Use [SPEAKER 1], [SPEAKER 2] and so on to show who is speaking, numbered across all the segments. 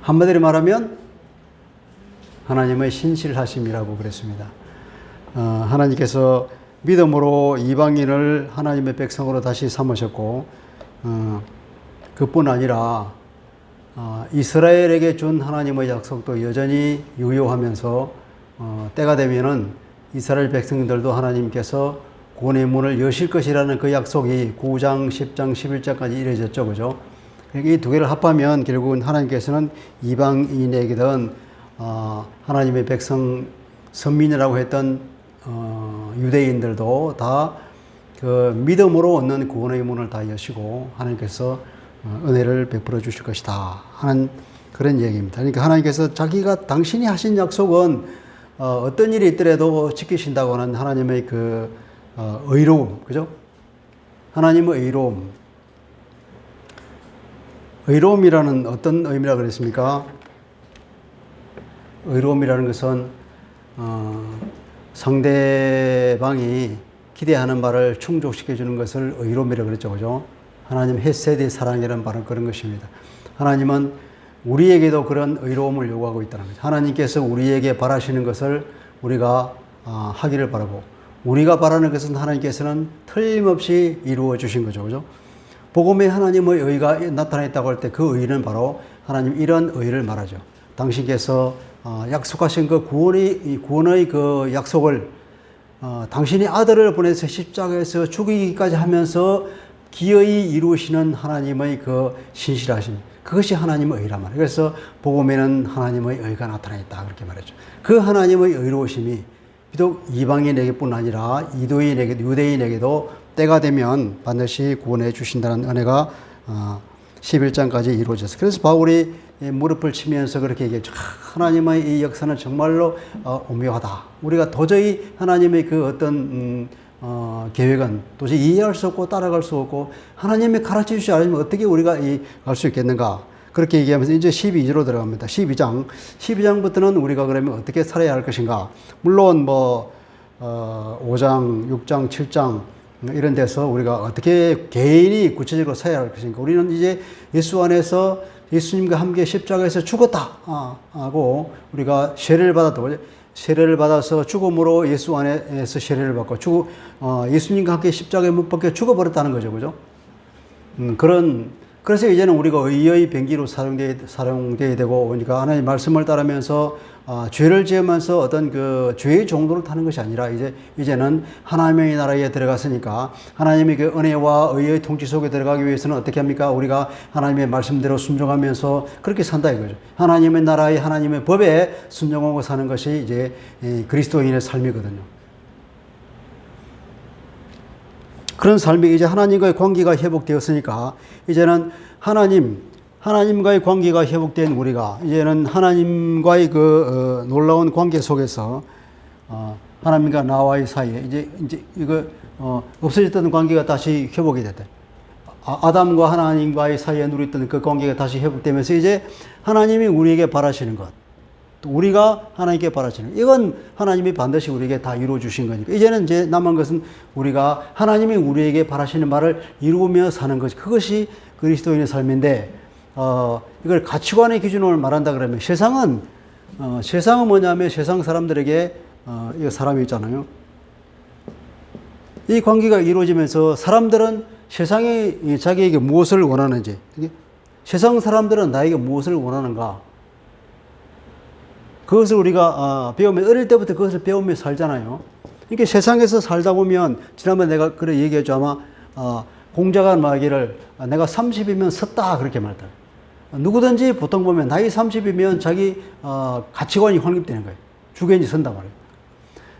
[SPEAKER 1] 한마디로 말하면 하나님의 신실하심이라고 그랬습니다. 하나님께서 믿음으로 이방인을 하나님의 백성으로 다시 삼으셨고, 그뿐 아니라 이스라엘에게 준 하나님의 약속도 여전히 유효하면서 때가 되면은 이스라엘 백성들도 하나님께서 구원의 문을 여실 것이라는 그 약속이 9장, 10장, 11장까지 이루어졌죠. 그죠? 이 두 개를 합하면 결국은 하나님께서는 이방인에게든 하나님의 백성 선민이라고 했던 유대인들도 다 그 믿음으로 얻는 구원의 문을 다 여시고 하나님께서 은혜를 베풀어 주실 것이다 하는 그런 얘기입니다. 그러니까 하나님께서 자기가 당신이 하신 약속은 어떤 일이 있더라도 지키신다고 하는 하나님의 그 의로움, 그죠? 하나님의 의로움. 의로움이라는 어떤 의미라 그랬습니까? 의로움이라는 것은 상대방이 기대하는 바를 충족시켜 주는 것을 의로움이라고 그랬죠. 그죠? 하나님 헤세드의 사랑이라는 바는 그런 것입니다. 하나님은 우리에게도 그런 의로움을 요구하고 있다는 거죠. 하나님께서 우리에게 바라시는 것을 우리가 하기를 바라고, 우리가 바라는 것은 하나님께서는 틀림없이 이루어 주신 거죠. 그죠? 복음에 하나님의 의가 나타났다고 할 때 그 의는 바로 하나님 이런 의를 말하죠. 당신께서 약속하신 그 구원의 그 약속을 당신이 아들을 보내서 십자가에서 죽이기까지 하면서 기어이 이루시는 하나님의 그 신실하심, 그것이 하나님의 의란 말이에요. 그래서 복음에는 하나님의 의가 나타나있다 그렇게 말했죠. 그 하나님의 의로우심이 비록 이방인에게뿐 아니라 유대인에게도 때가 되면 반드시 구원해 주신다는 은혜가 11장까지 이루어졌어요. 그래서 바울이 무릎을 치면서 그렇게 얘기했죠. 하나님의 이 역사는 정말로 오묘하다. 우리가 도저히 하나님의 그 어떤 계획은 도저히 이해할 수 없고 따라갈 수 없고 하나님이 가르쳐 주시지 않으면 어떻게 우리가 알 수 있겠는가. 그렇게 얘기하면서 이제 12절로 들어갑니다. 12장부터는 우리가 그러면 어떻게 살아야 할 것인가. 물론 5장, 6장, 7장 이런 데서 우리가 어떻게 개인이 구체적으로 살아야 할 것인가. 우리는 이제 예수 안에서 예수님과 함께 십자가에서 죽었다 하고 우리가 세례를 받아서 죽음으로 예수 안에서 세례를 받고 예수님과 함께 십자가에 못 박혀 죽어버렸다는 거죠. 그죠? 그래서 이제는 우리가 의의 병기로 사용되어야 되고, 그러니까 하나님의 말씀을 따르면서 죄를 지으면서 어떤 그 죄의 정도를 타는 것이 아니라 이제는 하나님의 나라에 들어갔으니까 하나님의 그 은혜와 의의 통치 속에 들어가기 위해서는 어떻게 합니까? 우리가 하나님의 말씀대로 순종하면서 그렇게 산다 이거죠. 하나님의 나라에 하나님의 법에 순종하고 사는 것이 이제 그리스도인의 삶이거든요. 그런 삶이 이제 하나님과의 관계가 회복되었으니까 이제는 하나님과의 관계가 회복된 우리가 이제는 하나님과의 그 놀라운 관계 속에서 하나님과 나와의 사이에 이제 이거 없어졌던 관계가 다시 회복이 됐다. 아담과 하나님과의 사이에 누렸던 그 관계가 다시 회복되면서 이제 하나님이 우리에게 바라시는 것, 또 우리가 하나님께 바라시는 것, 이건 하나님이 반드시 우리에게 다 이루어 주신 거니까 이제는 이제 남은 것은 우리가 하나님이 우리에게 바라시는 말을 이루며 사는 것, 그것이 그리스도인의 삶인데 이걸 가치관의 기준으로 말한다 그러면 세상은 뭐냐면 세상 사람들에게 이 사람이 있잖아요. 이 관계가 이루어지면서 사람들은 세상이 자기에게 무엇을 원하는지, 세상 사람들은 나에게 무엇을 원하는가, 그것을 우리가 배우면 어릴 때부터 그것을 배우며 살잖아요. 이렇게 세상에서 살다 보면 지난번에 내가 그래 얘기했죠. 아마 공자가 말하기를 내가 30이면 섰다 그렇게 말했다. 누구든지 보통 보면 나이 30이면 자기 가치관이 확립되는 거예요. 주견이 선다 말이에요.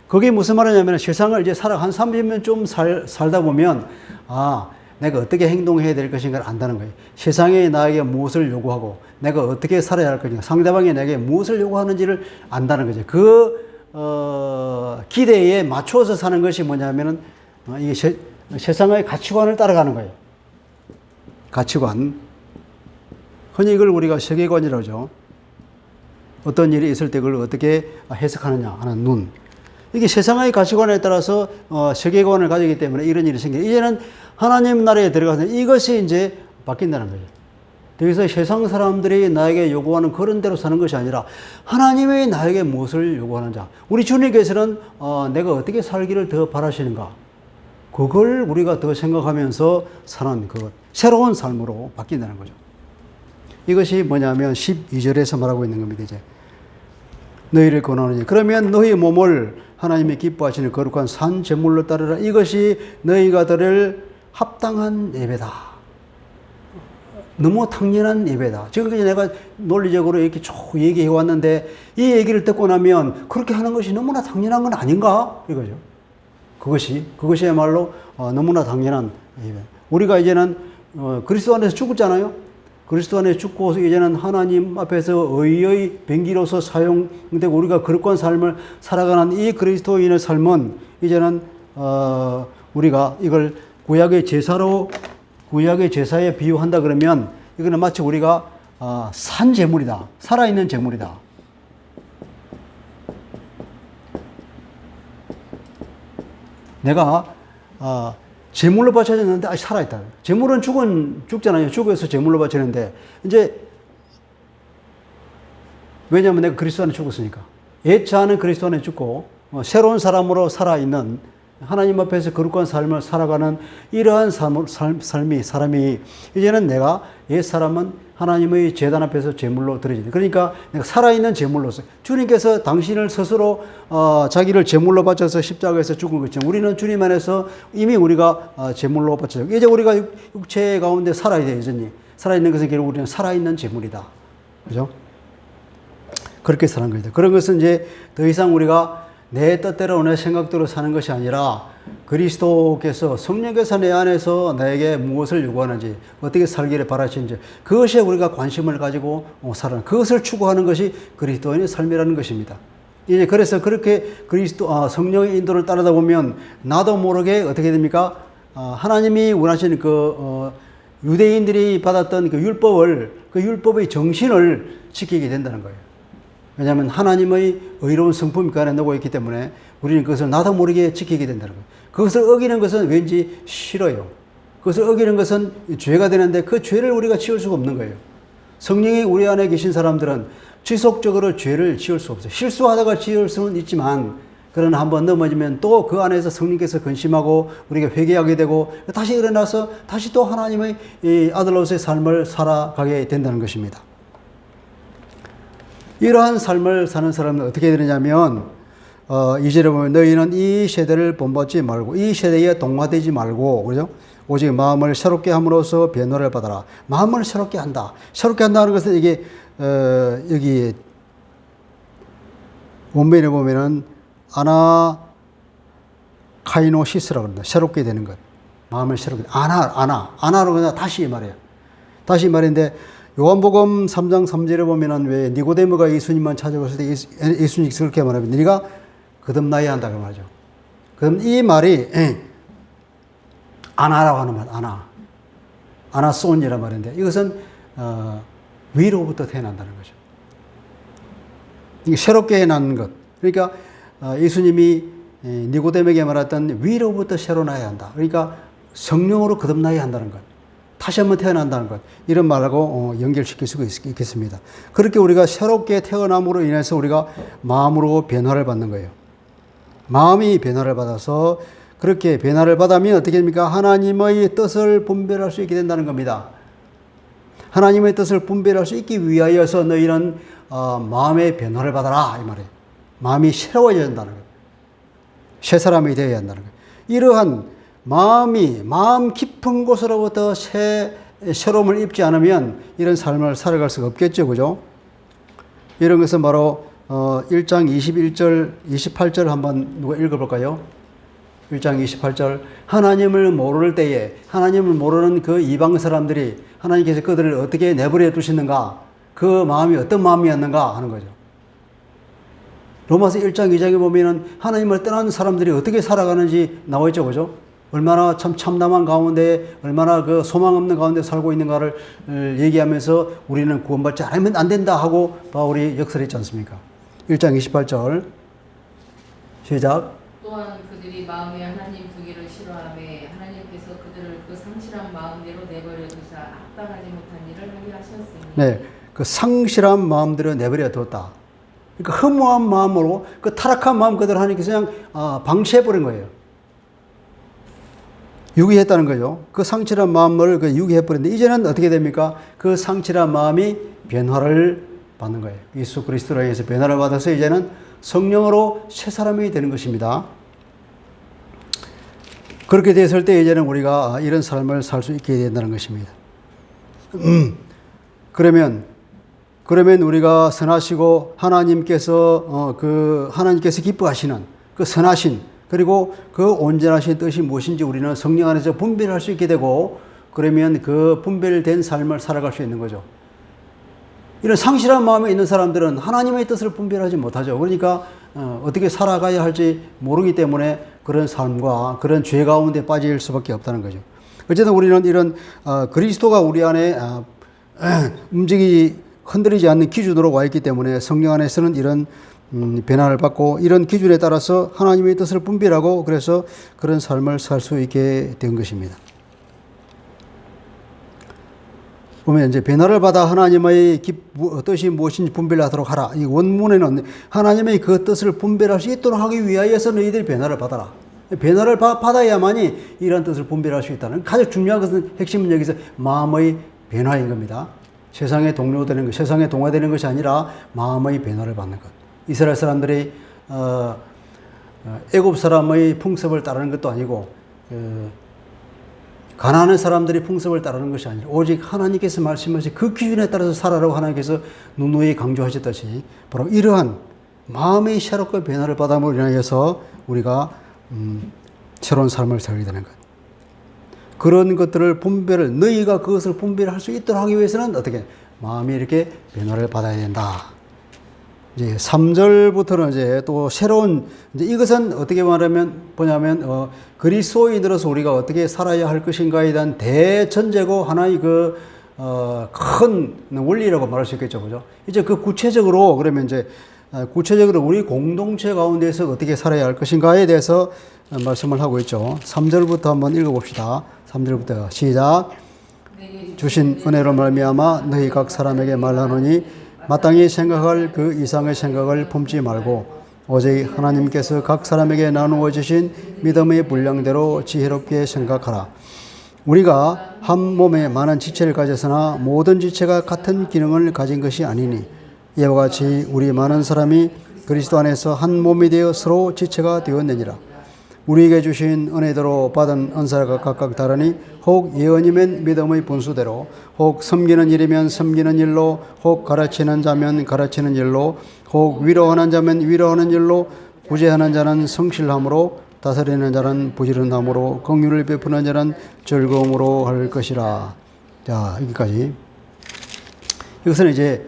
[SPEAKER 1] 그게 무슨 말이냐면 세상을 이제 한 30년 좀 살다 보면 내가 어떻게 행동해야 될 것인가를 안다는 거예요. 세상에 나에게 무엇을 요구하고 내가 어떻게 살아야 할 것인가, 상대방이 내게 무엇을 요구하는지를 안다는 거죠. 그 기대에 맞춰서 사는 것이 뭐냐면은 이게 세상의 가치관을 따라가는 거예요. 가치관. 흔히 이걸 우리가 세계관이라고 하죠. 어떤 일이 있을 때 그걸 어떻게 해석하느냐 하는 눈. 이게 세상의 가치관에 따라서 세계관을 가지기 때문에 이런 일이 생겨요. 이제는 하나님 나라에 들어가서 이것이 이제 바뀐다는 거죠. 여기서 세상 사람들이 나에게 요구하는 그런 대로 사는 것이 아니라 하나님이 나에게 무엇을 요구하는지, 우리 주님께서는 내가 어떻게 살기를 더 바라시는가, 그걸 우리가 더 생각하면서 사는 그 새로운 삶으로 바뀐다는 거죠. 이것이 뭐냐면 12절에서 말하고 있는 겁니다. 이제 너희를 권하느니 그러면 너희 몸을 하나님이 기뻐하시는 거룩한 산 제물로 따르라. 이것이 너희가 드릴 합당한 예배다. 너무 당연한 예배다. 지금까지 내가 논리적으로 이렇게 쭉 얘기해 왔는데 이 얘기를 듣고 나면 그렇게 하는 것이 너무나 당연한 건 아닌가? 이거죠. 그것이야말로 너무나 당연한 예배. 우리가 이제는 그리스도 안에서 죽었잖아요. 그리스도 안에 죽고 이제는 하나님 앞에서 의의 병기로서 사용되고 우리가 거룩한 삶을 살아가는 이 그리스도인의 삶은 이제는 우리가 이걸 구약의 제사에 비유한다 그러면 이거는 마치 우리가 산 제물이다. 살아있는 제물이다. 내가 제물로 바쳐졌는데 아직 살아있다. 제물은 죽잖아요. 죽어서 제물로 바치는데 이제 왜냐하면 내가 그리스도 안에 죽었으니까. 옛자는 그리스도 안에 죽고 새로운 사람으로 살아있는 하나님 앞에서 거룩한 삶을 살아가는 이러한 사람이 이제는 내가 옛사람은 하나님의 제단 앞에서 제물로 드려진다. 그러니까 내가 살아있는 제물로서 주님께서 당신을 스스로 자기를 제물로 바쳐서 십자가에서 죽은 것처럼 우리는 주님 안에서 이미 우리가 제물로 바쳐졌고 이제 우리가 육체 가운데 살아야 돼요. 여전히 살아있는 것은 결국 우리는 살아있는 제물이다. 그죠? 그렇게 사는 거죠. 그런 것은 이제 더 이상 우리가 내 뜻대로 내 생각대로 사는 것이 아니라 그리스도께서 성령께서 내 안에서 나에게 무엇을 요구하는지 어떻게 살기를 바라시는지 그것에 우리가 관심을 가지고 살아가는 그것을 추구하는 것이 그리스도인의 삶이라는 것입니다. 이제 그래서 그렇게 성령의 인도를 따르다 보면 나도 모르게 어떻게 됩니까? 하나님이 원하시는 유대인들이 받았던 그 율법의 정신을 지키게 된다는 거예요. 왜냐하면 하나님의 의로운 성품이 그 안에 녹아 있기 때문에 우리는 그것을 나도 모르게 지키게 된다는 거예요. 그것을 어기는 것은 왠지 싫어요. 그것을 어기는 것은 죄가 되는데 그 죄를 우리가 지을 수가 없는 거예요. 성령이 우리 안에 계신 사람들은 지속적으로 죄를 지을 수 없어요. 실수하다가 지을 수는 있지만 그러나 한번 넘어지면 또 그 안에서 성령께서 근심하고 우리가 회개하게 되고 다시 일어나서 다시 또 하나님의 이 아들로서의 삶을 살아가게 된다는 것입니다. 이러한 삶을 사는 사람은 어떻게 되느냐면 2절에 보면 너희는 이 세대를 본받지 말고 이 세대에 동화되지 말고 그죠? 오직 마음을 새롭게 함으로써 변화를 받아라. 마음을 새롭게 한다. 새롭게 한다는 것은 이게 여기 원문에 보면은 아나카이노시스라고 합니다. 새롭게 되는 것. 마음을 새롭게 아나로 그냥 다시 말해요. 다시 말인데 요한복음 3장 3절에 보면은 왜 니고데모가 예수님만 찾아갔을 때 예수님이 그렇게 말합니다. 네가 거듭나야 한다고 말하죠. 그럼 이 말이 아나라고 하는 말, 아나손이라는 말인데 이것은 위로부터 태어난다는 거죠. 이게 새롭게 난 것. 그러니까 예수님이 니고데모에게 말했던 위로부터 새로 나야 한다. 그러니까 성령으로 거듭나야 한다는 것. 다시 한번 태어난다는 것. 이런 말하고 연결시킬 수가 있겠습니다. 그렇게 우리가 새롭게 태어남으로 인해서 우리가 마음으로 변화를 받는 거예요. 마음이 변화를 받아서 그렇게 변화를 받으면 어떻게 됩니까? 하나님의 뜻을 분별할 수 있게 된다는 겁니다. 하나님의 뜻을 분별할 수 있기 위하여서 너희는 마음의 변화를 받아라 이 말이에요. 마음이 새로워져야 한다는 거예요. 새 사람이 되어야 한다는 거예요. 이러한 마음 깊은 곳으로부터 새로움을 입지 않으면 이런 삶을 살아갈 수가 없겠죠. 그죠? 이런 것은 바로 1장 21절, 28절 한번 누가 읽어볼까요? 1장 28절 하나님을 모를 때에 하나님을 모르는 그 이방 사람들이 하나님께서 그들을 어떻게 내버려 두시는가 그 마음이 어떤 마음이었는가 하는 거죠. 로마서 1장 2장에 보면은 하나님을 떠난 사람들이 어떻게 살아가는지 나와 있죠. 그죠? 얼마나 참담한 가운데 얼마나 그 소망 없는 가운데 살고 있는가를 얘기하면서 우리는 구원받지 않으면 안 된다 하고 바울이 역설했지 않습니까? 1장 28절 시작.
[SPEAKER 2] 또한 그들이 마음에 하나님 두기를 싫어하며 하나님께서 그들을 그 상실한 마음대로 내버려 두사 합당하지 못한 일을 하게 하셨느니라.
[SPEAKER 1] 네, 그 상실한 마음들을 내버려 뒀다. 그러니까 허무한 마음으로 그 타락한 마음 그대로 하나님께서 그냥 방치해버린 거예요. 유기했다는 거죠. 그 상실한 마음을 그 유기해버렸는데 이제는 어떻게 됩니까? 그 상실한 마음이 변화를 받는 거예요. 예수 그리스도로 인해서 변화를 받아서 이제는 성령으로 새 사람이 되는 것입니다. 그렇게 됐을 때 이제는 우리가 이런 삶을 살 수 있게 된다는 것입니다. 그러면 우리가 선하시고 하나님께서 하나님께서 기뻐하시는 그 선하신 그리고 그 온전하신 뜻이 무엇인지 우리는 성령 안에서 분별할 수 있게 되고 그러면 그 분별된 삶을 살아갈 수 있는 거죠. 이런 상실한 마음에 있는 사람들은 하나님의 뜻을 분별하지 못하죠. 그러니까 어떻게 살아가야 할지 모르기 때문에 그런 삶과 그런 죄 가운데 빠질 수밖에 없다는 거죠. 어쨌든 우리는 이런 그리스도가 우리 안에 흔들리지 않는 기준으로 와 있기 때문에 성령 안에서는 이런 변화를 받고 이런 기준에 따라서 하나님의 뜻을 분별하고 그래서 그런 삶을 살 수 있게 된 것입니다. 보면 이제 변화를 받아 하나님의 뜻이 무엇인지 분별하도록 하라. 이 원문에는 하나님의 그 뜻을 분별할 수 있도록 하기 위하여서 너희들이 변화를 받아라. 변화를 받아야만이 이런 뜻을 분별할 수 있다는 가장 중요한 것은 핵심은 여기서 마음의 변화인 겁니다. 세상에 동료되는 것, 세상에 동화되는 것이 아니라 마음의 변화를 받는 것. 이스라엘 사람들이 애굽 사람의 풍습을 따르는 것도 아니고 가난한 사람들이 풍습을 따르는 것이 아니라 오직 하나님께서 말씀하신 그 기준에 따라서 살아라고 하나님께서 누누이 강조하셨듯이 바로 이러한 마음의 새롭게 변화를 받음으로 인하여서 우리가 새로운 삶을 살게 되는 것. 그런 것들을 너희가 그것을 분별할 수 있도록 하기 위해서는 어떻게 마음이 이렇게 변화를 받아야 된다. 이제 3절부터는 이제 또 새로운 이제 이것은 어떻게 보냐면 그리스도인으로서 우리가 어떻게 살아야 할 것인가에 대한 대전제고 하나의 큰 원리라고 말할 수 있겠죠, 그죠? 이제 그 구체적으로 그러면 이제 구체적으로 우리 공동체 가운데서 어떻게 살아야 할 것인가에 대해서 말씀을 하고 있죠. 3절부터 한번 읽어봅시다. 3절부터 시작. 주신 은혜로 말미암아 너희 각 사람에게 말하노니 마땅히 생각할 그 이상의 생각을 품지 말고 오직 하나님께서 각 사람에게 나누어 주신 믿음의 분량대로 지혜롭게 생각하라. 우리가 한 몸에 많은 지체를 가졌으나 모든 지체가 같은 기능을 가진 것이 아니니 이와 같이 우리 많은 사람이 그리스도 안에서 한 몸이 되어 서로 지체가 되었느니라. 우리에게 주신 은혜대로 받은 은사가 각각 다르니 혹 예언이면 믿음의 분수대로 혹 섬기는 일이면 섬기는 일로 혹 가르치는 자면 가르치는 일로 혹 위로하는 자면 위로하는 일로 구제하는 자는 성실함으로 다스리는 자는 부지런함으로 긍휼을 베푸는 자는 즐거움으로 할 것이라. 자, 여기까지. 이것은 이제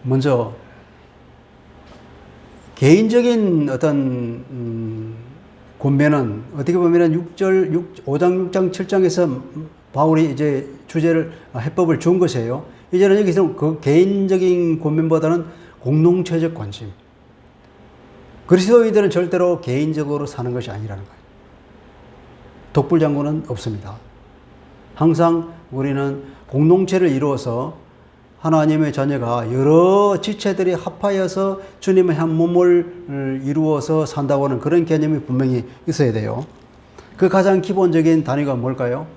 [SPEAKER 1] 먼저 개인적인 어떤 권면은 어떻게 보면은 5장, 6장, 7장에서 바울이 이제 해법을 준 것이에요. 이제는 여기서 그 개인적인 권면보다는 공동체적 관심. 그리스도인들은 절대로 개인적으로 사는 것이 아니라는 거예요. 독불장군은 없습니다. 항상 우리는 공동체를 이루어서 하나님의 자녀가 여러 지체들이 합하여서 주님의 한 몸을 이루어서 산다고 하는 그런 개념이 분명히 있어야 돼요. 그 가장 기본적인 단위가 뭘까요?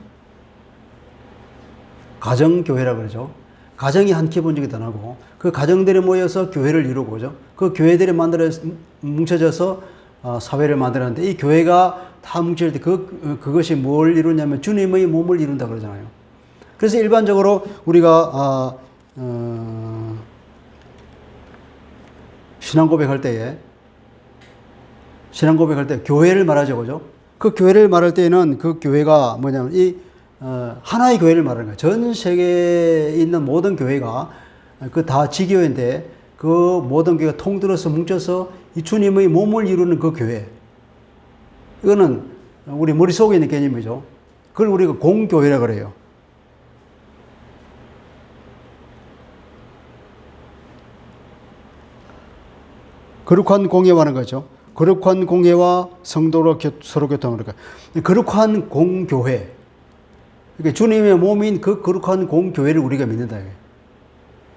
[SPEAKER 1] 가정교회라 그러죠. 가정이 한 기본적인 단어고 그 가정들이 모여서 교회를 이루고 그죠. 그 교회들이 뭉쳐져서 사회를 만들었는데 이 교회가 다 뭉칠 때 그것이 뭘 이루냐면 주님의 몸을 이룬다 그러잖아요. 그래서 일반적으로 우리가 신앙 고백할 때 교회를 말하죠, 그죠? 그 교회를 말할 때에는 그 교회가 뭐냐면 하나의 교회를 말하는 거예요. 전 세계에 있는 모든 교회가 그 다 지교회인데 그 모든 교회가 통들어서 뭉쳐서 이 주님의 몸을 이루는 그 교회. 이거는 우리 머릿속에 있는 개념이죠. 그걸 우리가 공교회라 그래요. 거룩한 공예화는 거죠. 거룩한 공예와 성도로 서로 교통을. 거룩한 공교회. 그러니까 주님의 몸인 그 거룩한 공교회를 우리가 믿는다. 이게.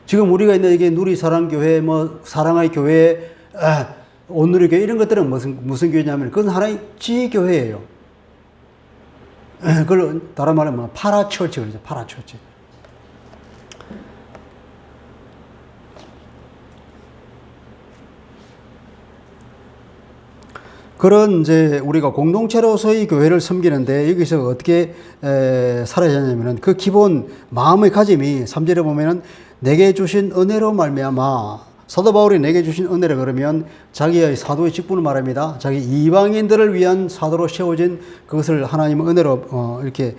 [SPEAKER 1] 지금 우리가 있는 이게 누리사랑교회, 뭐 사랑의 교회, 온누리교회 이런 것들은 무슨 교회냐면 그건 하나의 지교회예요. 그걸 다른 말로 뭐 파라처치 그러죠. 파라처치. 그런 이제 우리가 공동체로서의 교회를 섬기는데 여기서 어떻게 살아야 하냐면은 그 기본 마음의 가짐이 3절에 보면은 내게 주신 은혜로 말미암아 사도 바울이 내게 주신 은혜를 그러면 자기의 사도의 직분을 말합니다. 자기 이방인들을 위한 사도로 세워진 그것을 하나님의 은혜로 이렇게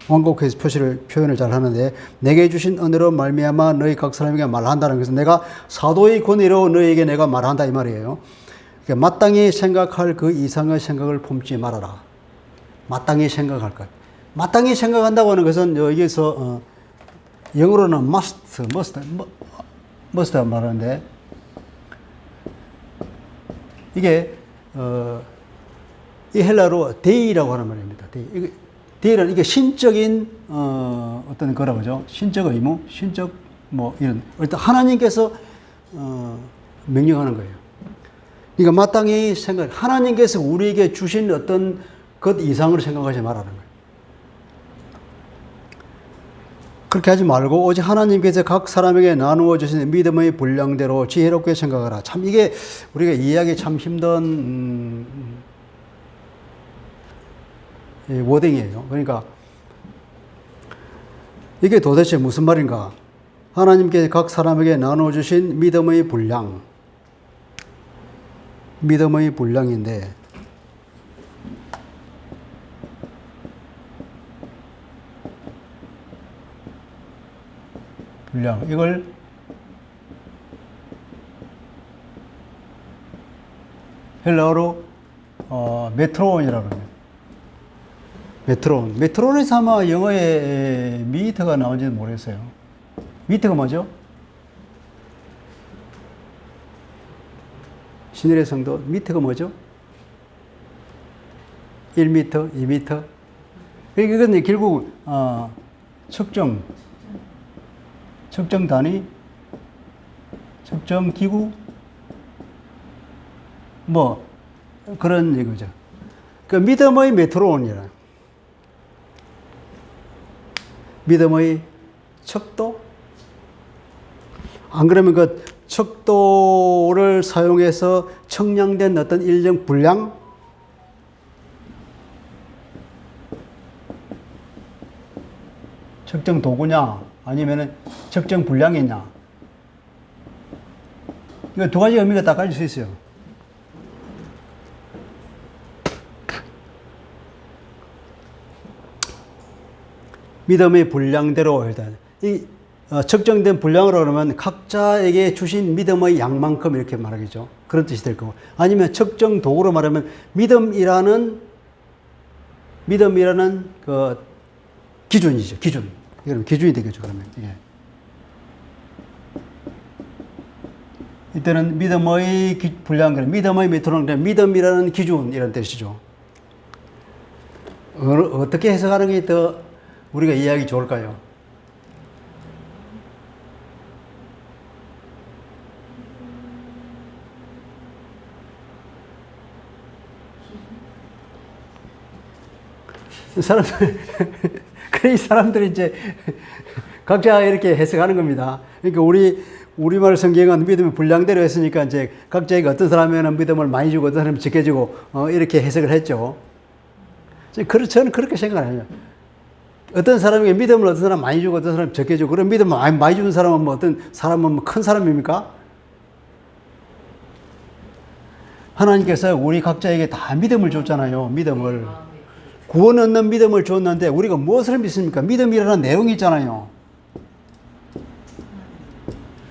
[SPEAKER 1] 완곡해서 표현을 잘 하는데 내게 주신 은혜로 말미암아 너희 각 사람에게 말한다는 것은 내가 사도의 권위로 너희에게 내가 말한다 이 말이에요. 그러니까 마땅히 생각할 그 이상의 생각을 품지 말아라. 마땅히 생각할 것. 마땅히 생각한다고 하는 것은 여기서 영어로는 must 말하는데 이게 이 헬라로 데이라고 하는 말입니다. 데이는 이게 신적인 어떤 거라고 하죠. 신적 의무, 신적 뭐 이런 일단 하나님께서 명령하는 거예요. 그러니까 마땅히 하나님께서 우리에게 주신 어떤 것 이상으로 생각하지 말라는 거예요. 그렇게 하지 말고 오직 하나님께서 각 사람에게 나누어 주신 믿음의 분량대로 지혜롭게 생각하라. 참 이게 우리가 이해하기 참 힘든 워딩이에요. 그러니까 이게 도대체 무슨 말인가? 하나님께서 각 사람에게 나누어 주신 믿음의 분량. 믿음의 분량인데 분량 이걸 헬라어로 메트론이라고 합니다. 메트론에서 아마 영어에 미터가 나온지는 모르겠어요. 미터가 뭐죠? 신일의 성도 미터가 뭐죠? 1미터, 2미터. 이건 결국 측정 단위, 측정 기구, 뭐 그런 얘기죠. 그 믿음의 메트론이라. 믿음의 척도. 안 그러면 그 척도를 사용해서 청량된 어떤 일정 분량, 측정 도구냐, 아니면 측정 분량이냐. 이거 두 가지 의미가 다 가질 수 있어요. 믿음의 분량대로 일단 이 측정된 분량으로 그러면 각자에게 주신 믿음의 양만큼 이렇게 말하겠죠. 그런 뜻이 될 거고. 아니면 측정 도구로 말하면 믿음이라는 그 기준이죠. 기준. 이건 기준이 되겠죠. 그러면 이게. 이때는 믿음의 분량, 믿음의 메트론, 믿음이라는 기준 이런 뜻이죠. 어떻게 해석하는 게 더 우리가 이해하기 좋을까요? 이 사람들이 이제 각자 이렇게 해석하는 겁니다. 그러니까 우리말 성경은 믿음의 분량대로 했으니까 이제 각자에게 어떤 사람에는 믿음을 많이 주고 어떤 사람은 적게 주고 이렇게 해석을 했죠. 저는 그렇게 생각 안 해요. 어떤 사람에게 믿음을 어떤 사람 많이 주고 어떤 사람 적게 주고 그런 믿음을 많이 주는 사람은 뭐 어떤 사람은 뭐 큰 사람입니까? 하나님께서 우리 각자에게 다 믿음을 줬잖아요. 믿음을. 구원 얻는 믿음을 줬는데 우리가 무엇을 믿습니까? 믿음이라는 내용이 있잖아요.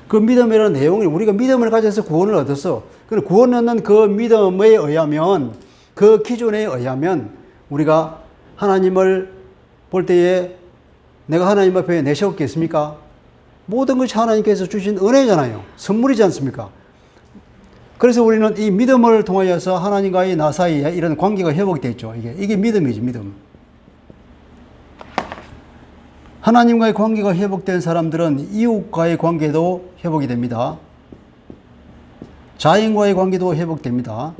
[SPEAKER 1] 그 믿음이라는 내용이 우리가 믿음을 가져서 구원을 얻었어. 그리고 구원 얻는 그 믿음에 의하면 그 기준에 의하면 우리가 하나님을 볼 때에 내가 하나님 앞에 내세웠겠습니까? 모든 것이 하나님께서 주신 은혜잖아요. 선물이지 않습니까? 그래서 우리는 이 믿음을 통하여서 하나님과의 나 사이에 이런 관계가 회복되어 있죠. 이게 믿음이지, 믿음. 하나님과의 관계가 회복된 사람들은 이웃과의 관계도 회복이 됩니다. 자인과의 관계도 회복됩니다.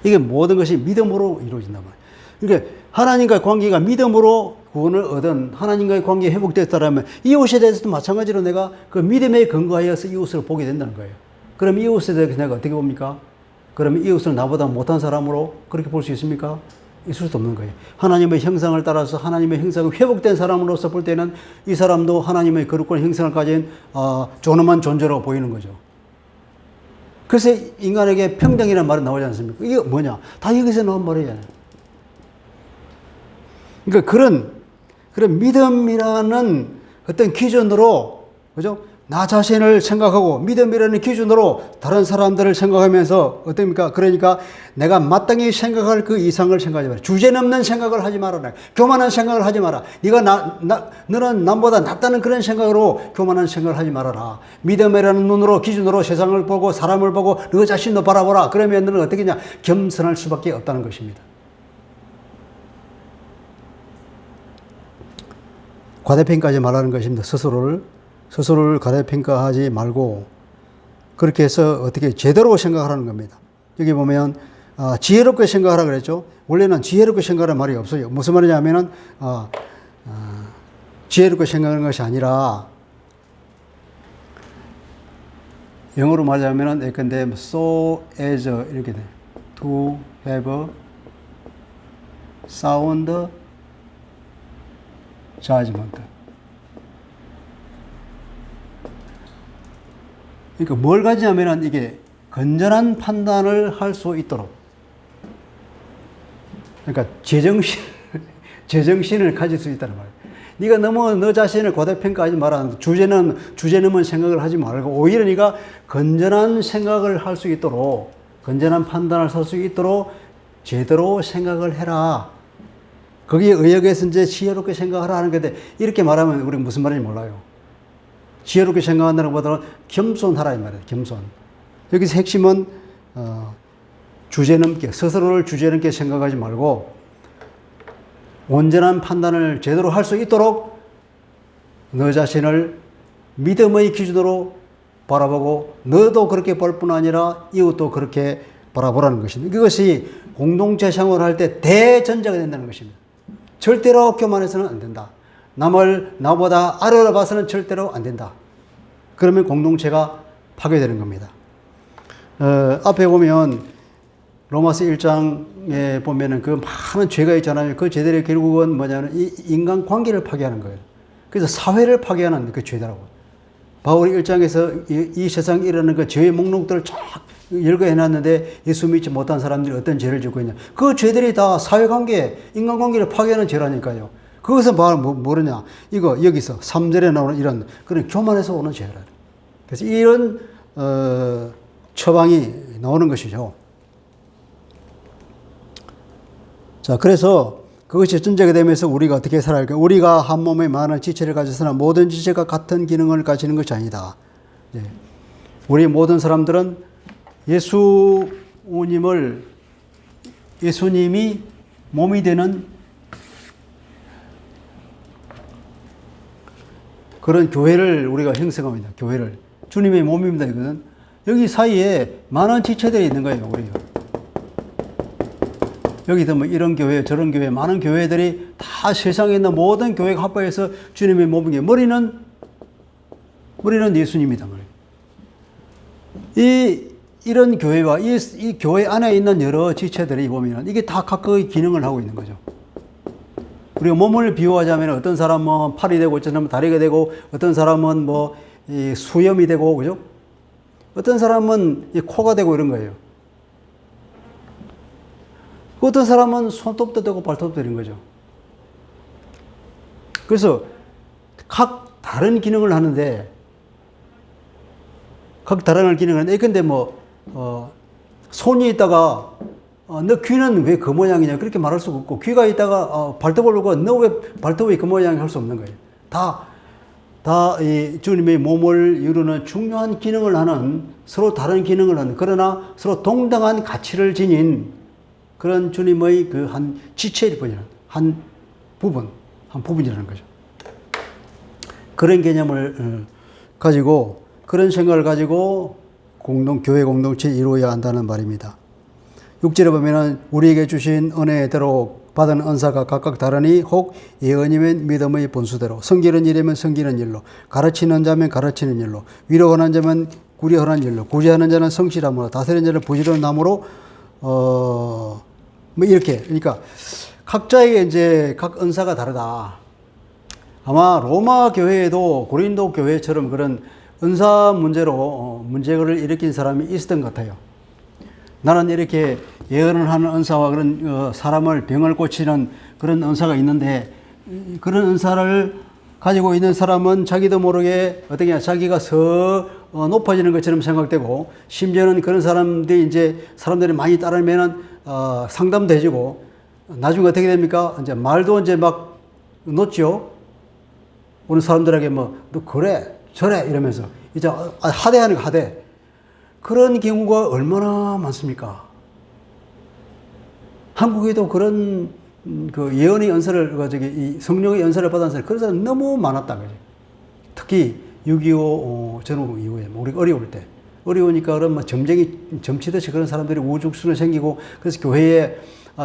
[SPEAKER 1] 이게 모든 것이 믿음으로 이루어진단 말이에요. 그러니까 하나님과의 관계가 믿음으로 구원을 얻은 하나님과의 관계가 회복됐다라면 이웃에 대해서도 마찬가지로 내가 그 믿음에 근거하여서 이웃을 보게 된다는 거예요. 그럼 이웃에 대해서 내가 어떻게 봅니까? 그러면 이웃을 나보다 못한 사람으로 그렇게 볼 수 있습니까? 있을 수 없는 거예요. 하나님의 형상을 따라서 하나님의 형상이 회복된 사람으로서 볼 때는 이 사람도 하나님의 거룩한 형상을 가진 존엄한 존재로 보이는 거죠. 그래서 인간에게 평등이라는 말이 나오지 않습니까? 이게 뭐냐? 다 여기서 나온 말이잖아요. 그러니까 그런 믿음이라는 어떤 기준으로, 그죠? 나 자신을 생각하고 믿음이라는 기준으로 다른 사람들을 생각하면서 어떻습니까? 그러니까 내가 마땅히 생각할 그 이상을 생각하지 마라. 주제넘는 생각을 하지 말아라. 교만한 생각을 하지 마라. 너는 남보다 낫다는 그런 생각으로 교만한 생각을 하지 말아라. 믿음이라는 눈으로 기준으로 세상을 보고 사람을 보고 너 자신도 바라보라. 그러면 너는 어떻게 하냐? 겸손할 수밖에 없다는 것입니다. 과대평가하지 말라는 것입니다. 스스로를 과대평가하지 말고 그렇게 해서 어떻게 제대로 생각하라는 겁니다. 여기 보면 지혜롭게 생각하라 그랬죠. 원래는 지혜롭게 생각하라는 말이 없어요. 무슨 말이냐면은 지혜롭게 생각하는 것이 아니라 영어로 말하자면은 예컨대 so as 이렇게 돼. to have sound judgment. 그러니까 뭘 가지냐면은 이게 건전한 판단을 할 수 있도록. 그러니까 제정신을 가질 수 있다는 말이에요. 네가 너무 너 자신을 과대평가하지 마라. 주제넘은 생각을 하지 말고 오히려 네가 건전한 생각을 할 수 있도록, 건전한 판단을 할 수 있도록 제대로 생각을 해라. 거기에 의역해서 이제 지혜롭게 생각하라 하는 건데 이렇게 말하면 우리 무슨 말인지 몰라요. 지혜롭게 생각한다는 것보다는 겸손하라 이 말이에요. 겸손. 여기서 핵심은 주제넘게, 스스로를 주제넘게 생각하지 말고 온전한 판단을 제대로 할 수 있도록 너 자신을 믿음의 기준으로 바라보고 너도 그렇게 볼 뿐 아니라 이웃도 그렇게 바라보라는 것입니다. 그것이 공동체 생활을 할 때 대전제가 된다는 것입니다. 절대로 교만해서는 안 된다. 남을 나보다 아래로 봐서는 절대로 안 된다. 그러면 공동체가 파괴되는 겁니다. 앞에 보면 로마서 1장에 보면은 그 많은 죄가 있잖아요. 그 죄들이 결국은 뭐냐면 이 인간 관계를 파괴하는 거예요. 그래서 사회를 파괴하는 그 죄다라고. 바울이 1장에서 이 세상에 일어나는 그 죄의 목록들을 쫙 열거해놨는데 예수 믿지 못한 사람들이 어떤 죄를 짓고 있냐. 그 죄들이 다 사회관계, 인간관계를 파괴하는 죄라니까요. 그것은 뭐냐. 이거 여기서 3절에 나오는 이런 그런 교만에서 오는 죄라. 그래서 이런 처방이 나오는 것이죠. 자, 그래서 그것이 전제가 되면서 우리가 어떻게 살아야 할까? 우리가 한 몸에 많은 지체를 가졌으나 모든 지체가 같은 기능을 가지는 것이 아니다. 우리 모든 사람들은 예수님이 몸이 되는 그런 교회를 우리가 형성합니다. 교회를. 주님의 몸입니다. 이거는. 여기 사이에 많은 지체들이 있는 거예요. 우리가. 여기서 뭐 이런 교회, 저런 교회, 많은 교회들이 다 세상에 있는 모든 교회가 합해서 주님의 몸인 게 머리는 예수님이다. 이런 교회와 이 교회 안에 있는 여러 지체들이 보면 이게 다 각각의 기능을 하고 있는 거죠. 우리가 몸을 비유하자면 어떤 사람은 팔이 되고 어떤 사람은 다리가 되고 어떤 사람은 뭐 이 수염이 되고 그죠? 어떤 사람은 이 코가 되고 이런 거예요. 어떤 사람은 손톱도 되고 발톱도 되는 거죠. 그래서 각 다른 기능을 하는데 근데 손이 있다가 너 귀는 왜 그 모양이냐 그렇게 말할 수가 없고 귀가 있다가 발톱을 보고 너 왜 발톱이 그 모양이 할 수 없는 거예요. 다 이 주님의 몸을 이루는 중요한 기능을 하는 서로 다른 기능을 하는 그러나 서로 동등한 가치를 지닌 그런 주님의 그 한 지체일 뿐이라 한 한 부분이라는 거죠. 그런 개념을 가지고, 그런 생각을 가지고 교회 공동체 이루어야 한다는 말입니다. 6절에 보면은 우리에게 주신 은혜대로 받은 은사가 각각 다르니 혹 예언이면 믿음의 본수대로, 섬기는 일이면 섬기는 일로, 가르치는 자면 가르치는 일로, 위로하는 자면 구리하는 일로, 구제하는 자는 성실함으로, 다스리는 자는 부지런한 함으로, 뭐 이렇게. 그러니까 각자의 이제 각 은사가 다르다. 아마 로마 교회에도 고린도 교회처럼 그런 은사 문제로 문제를 일으킨 사람이 있었던 것 같아요. 나는 이렇게 예언을 하는 은사와 그런 사람을 병을 고치는 그런 은사가 있는데, 그런 은사를 가지고 있는 사람은 자기도 모르게 어떻게 자기가 높아지는 것처럼 생각되고, 심지어는 그런 사람들이 이제 사람들이 많이 따르면은 상담도 해주고, 나중에 어떻게 됩니까? 이제 말도 이제 막 놓죠. 오는 사람들에게 뭐 너 그래 저래 이러면서 이제 하대하는 거 하대. 그런 경우가 얼마나 많습니까? 한국에도 그런 그 예언의 연설을 이 성령의 연설을 받은 사람, 그런 사람 너무 많았다 그죠. 특히 6.25 전후 이후에 우리 어려울 때, 어려우니까 그런 뭐 점치듯이 그런 사람들이 우죽순을 생기고, 그래서 교회에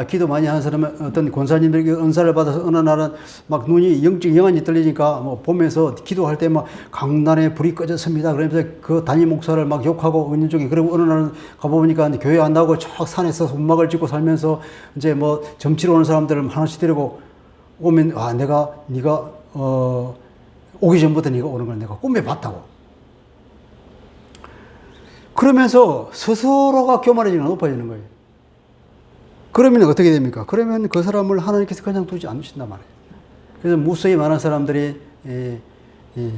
[SPEAKER 1] 기도 많이 하는 사람은 어떤 권사님들에게 은사를 받아서 어느 날은 막 눈이 영안이 떨리니까 뭐 보면서 기도할 때 막 강단에 불이 꺼졌습니다. 그러면서 그 담임 목사를 막 욕하고 있는 쪽에, 그리고 어느 날은 가보니까 교회 안 나오고 저 산에서 움막을 짚고 살면서 이제 뭐 점치러 오는 사람들을 하나씩 데리고 오면 네가 오기 전부터 네가 오는 걸 내가 꿈에 봤다고. 그러면서 스스로가 교만해지는, 높아지는 거예요. 그러면 어떻게 됩니까? 그러면 그 사람을 하나님께서 그냥 두지 않으신단 말이에요. 그래서 무수히 많은 사람들이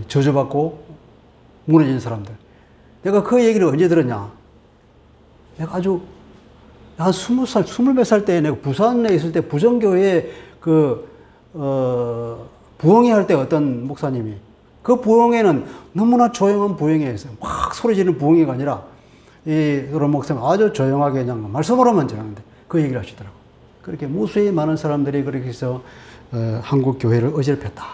[SPEAKER 1] 저주받고 무너진 사람들. 내가 그 얘기를 언제 들었냐? 내가 아주 한 20살, 20몇 살 때 내가 부산에 있을 때 부정교회에 부흥회 할 때 어떤 목사님이, 그 부흥회는 너무나 조용한 부흥회였어요. 막 소리 지르는 부흥회가 아니라, 그런 목사님 아주 조용하게 그냥 말씀으로만 전하는데 그 얘기를 하시더라고요. 그렇게 무수히 많은 사람들이 그렇게 해서 한국 교회를 어지럽혔다.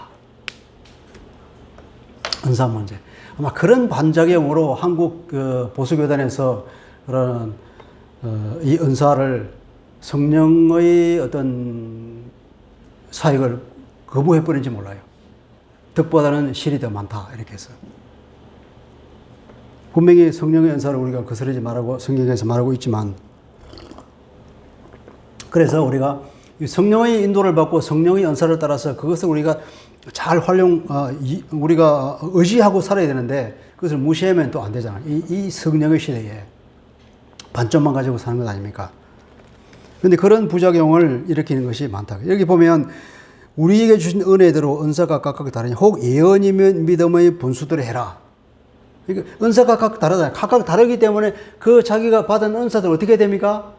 [SPEAKER 1] 은사 문제. 아마 그런 반작용으로 한국 보수교단에서 그런 이 은사를, 성령의 어떤 사역을 거부해버린지 몰라요. 덕보다는 실이 더 많다 이렇게 해서. 분명히 성령의 은사를 우리가 거스르지 말라고 성경에서 말하고 있지만, 그래서 우리가 성령의 인도를 받고 성령의 은사를 따라서 그것을 우리가 잘 우리가 의지하고 살아야 되는데, 그것을 무시하면 또 안 되잖아요. 이 성령의 시대에 반점만 가지고 사는 것 아닙니까? 그런데 그런 부작용을 일으키는 것이 많다. 여기 보면 우리에게 주신 은혜대로 은사가 각각 다르니 혹 예언이면 믿음의 분수대로 해라. 그러니까 은사가 각각 다르다. 각각 다르기 때문에 그 자기가 받은 은사들 어떻게 됩니까?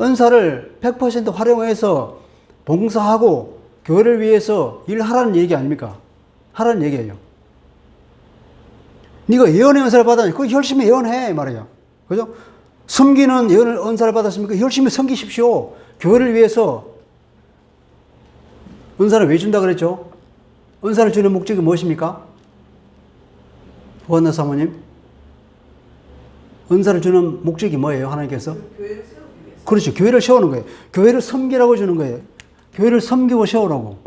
[SPEAKER 1] 은사를 100% 활용해서 봉사하고 교회를 위해서 일하라는 얘기 아닙니까? 하라는 얘기예요. 네가 예언의 은사를 받았니? 그거 열심히 예언해 말이에요. 그죠? 섬기는 예언의 은사를 받았으니까 열심히 섬기십시오. 교회를 위해서. 은사를 왜 준다 그랬죠? 은사를 주는 목적이 무엇입니까? 오한나 사모님, 은사를 주는 목적이 뭐예요? 하나님께서?
[SPEAKER 3] 교회를 세우기 위해서.
[SPEAKER 1] 그렇죠. 교회를 세우는 거예요. 교회를 섬기라고 주는 거예요. 교회를 섬기고 세우라고.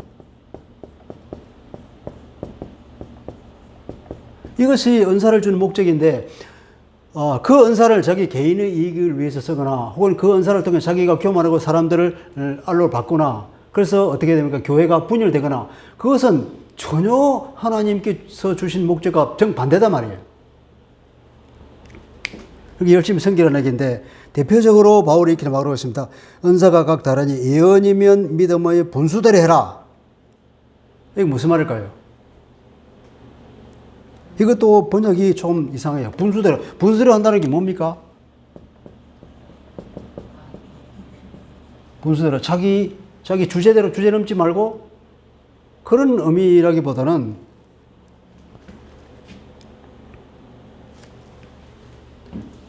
[SPEAKER 1] 이것이 은사를 주는 목적인데, 그 은사를 자기 개인의 이익을 위해서 쓰거나, 혹은 그 은사를 통해 자기가 교만하고 사람들을 알로 받거나, 그래서 어떻게 됩니까? 교회가 분열되거나, 그것은 전혀 하나님께서 주신 목적과 정반대단 말이에요. 그렇게 열심히 섬기라는 얘기인데, 대표적으로 바울이 이렇게 말하고 있습니다. 은사가 각 다르니 예언이면 믿음의 분수대로 해라. 이게 무슨 말일까요? 이것도 번역이 좀 이상해요. 분수대로 한다는 게 뭡니까? 분수대로 자기 주제대로 주제 넘지 말고, 그런 의미라기보다는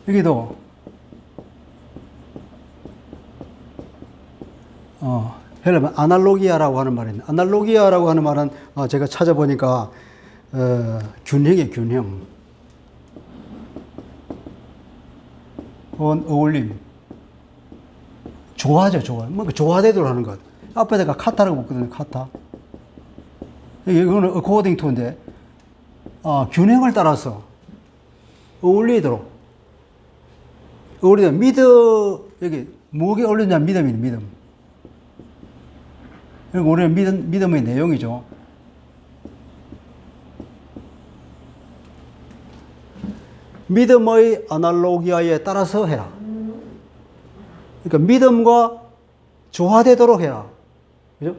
[SPEAKER 1] 여기도 그러면 아날로기아라고 하는 말이 있는데, 아날로기아라고 하는 말은 제가 찾아보니까 균형의 균형, 어울림, 조화죠, 조화. 뭐 조화되도록 하는 것. 앞에다가 카타라고 붙거든요, 카타. 이거는 어코딩 투인데, 균형을 따라서 어울리도록. 여기, 뭐에 어울리냐, 믿음이네, 믿음. 그리고 우리는 믿음의 내용이죠. 믿음의 아날로기아에 따라서 해라. 그러니까 믿음과 조화되도록 해라. 그죠?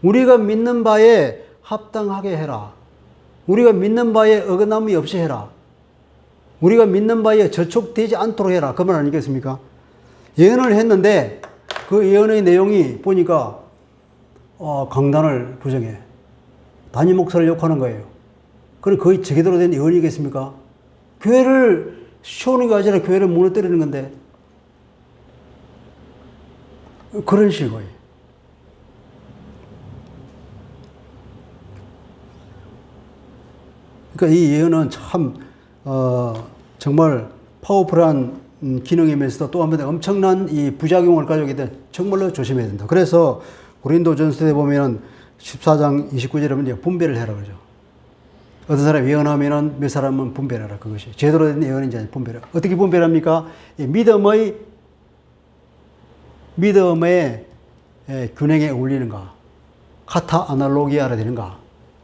[SPEAKER 1] 우리가 믿는 바에 합당하게 해라. 우리가 믿는 바에 어긋남이 없이 해라. 우리가 믿는 바에 저촉되지 않도록 해라. 그 말 아니겠습니까? 예언을 했는데 그 예언의 내용이 보니까 강단을 부정해. 단임 목사를 욕하는 거예요. 그럼 거의 제대로 된 예언이겠습니까? 교회를 시원한 게 아니라 교회를 무너뜨리는 건데 그런 식으로. 그러니까 이 예언은 참 정말 파워풀한 기능이면서도 또 한번 엄청난 이 부작용을 가져오게 돼 정말로 조심해야 된다. 그래서 고린도전서에 보면은 14장 29절에 보면 분별을 해라 그러죠. 어떤 사람이 예언하면은 몇 사람은 분별하라. 그것이 제대로 된 예언인지 아닌지 분별하라. 어떻게 분별합니까? 믿음의 균형에 어울리는가? 카타 아날로기아라 되는가?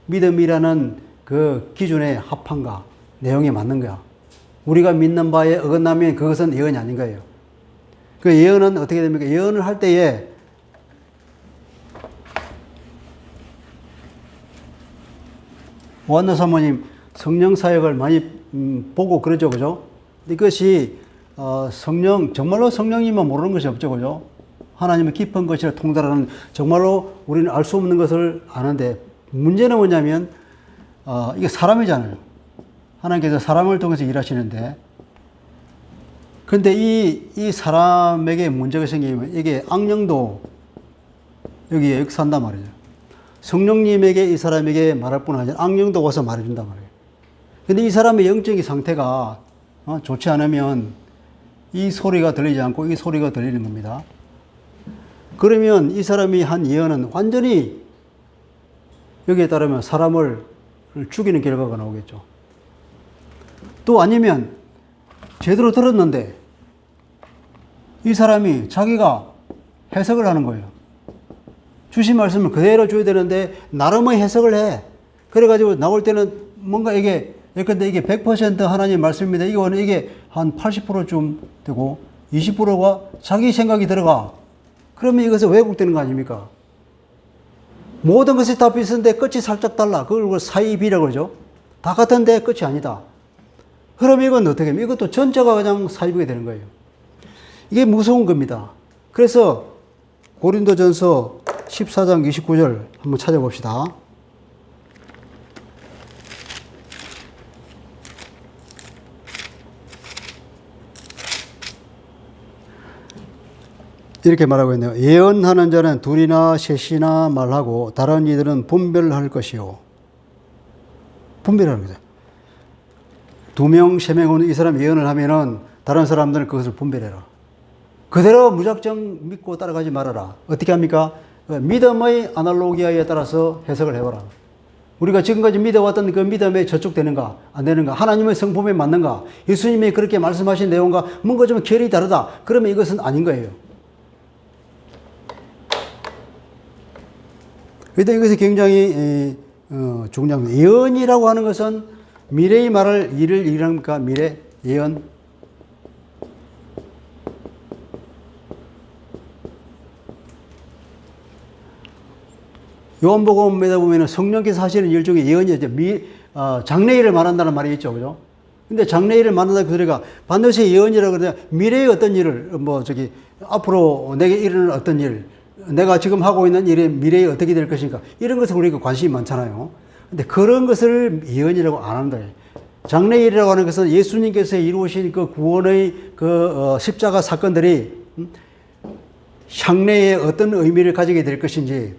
[SPEAKER 1] 믿음이라는 그 기준에 합한가? 내용에 맞는가? 우리가 믿는 바에 어긋나면 그것은 예언이 아닌 거예요. 그 예언은 어떻게 됩니까? 예언을 할 때에 오한나 사모님 성령 사역을 많이 보고 그러죠, 그죠? 이것이 정말로 성령님만 모르는 것이 없죠, 그죠? 하나님의 깊은 것이라 통달하는 정말로 우리는 알 수 없는 것을 아는데 문제는 뭐냐면 이게 사람이잖아요. 하나님께서 사람을 통해서 일하시는데 근데 이 사람에게 문제가 생기면 이게 악령도 여기에 역사한단 말이죠. 성령님에게 이 사람에게 말할 뿐 아니라 악령도 와서 말해준단 말이에요. 근데 이 사람의 영적인 상태가 좋지 않으면 이 소리가 들리지 않고 이 소리가 들리는 겁니다. 그러면 이 사람이 한 예언은 완전히 여기에 따르면 사람을 죽이는 결과가 나오겠죠. 또 아니면 제대로 들었는데 이 사람이 자기가 해석을 하는 거예요. 주신 말씀을 그대로 줘야 되는데 나름의 해석을 해. 그래가지고 나올 때는 뭔가 이게 예컨대 이게 100% 하나님 말씀입니다. 이게 한 80%쯤 되고 20%가 자기 생각이 들어가. 그러면 이것은 왜곡되는 거 아닙니까? 모든 것이 다 비슷한데 끝이 살짝 달라. 그걸 사이비라고 그러죠. 다 같은데 끝이 아니다. 그럼 이건 어떻게 하면 이것도 전체가 그냥 사이비가 되는 거예요. 이게 무서운 겁니다. 그래서 고린도전서 14장 29절 한번 찾아봅시다. 이렇게 말하고 있네요. 예언하는 자는 둘이나 셋이나 말하고 다른 이들은 분별할 것이요. 분별하는 거죠. 2명, 3명은 이 사람 예언을 하면은 다른 사람들은 그것을 분별해라. 그대로 무작정 믿고 따라가지 말아라. 어떻게 합니까? 믿음의 아날로기아에 따라서 해석을 해봐라. 우리가 지금까지 믿어왔던 그 믿음에 저촉되는가 안 되는가, 하나님의 성품에 맞는가, 예수님이 그렇게 말씀하신 내용과 뭔가 좀 결이 다르다. 그러면 이것은 아닌 거예요. 그런데 이것이 굉장히 중요합니다. 예언이라고 하는 것은 미래의 일을 일합니까? 미래, 예언. 요한복음에다 보면 성령께서 하시는 일 중에 예언이죠. 장래일을 말한다는 말이 있죠. 그죠? 근데 장래일을 말한다 그 소리가 반드시 예언이라고 그러냐. 미래의 어떤 일을, 앞으로 내게 일어날 어떤 일, 내가 지금 하고 있는 일이 미래에 어떻게 될 것인가. 이런 것을 우리가 관심이 많잖아요. 근데 그런 것을 예언이라고 안 한다. 장래일이라고 하는 것은 예수님께서 이루신 그 구원의 십자가 사건들이 향내에 어떤 의미를 가지게 될 것인지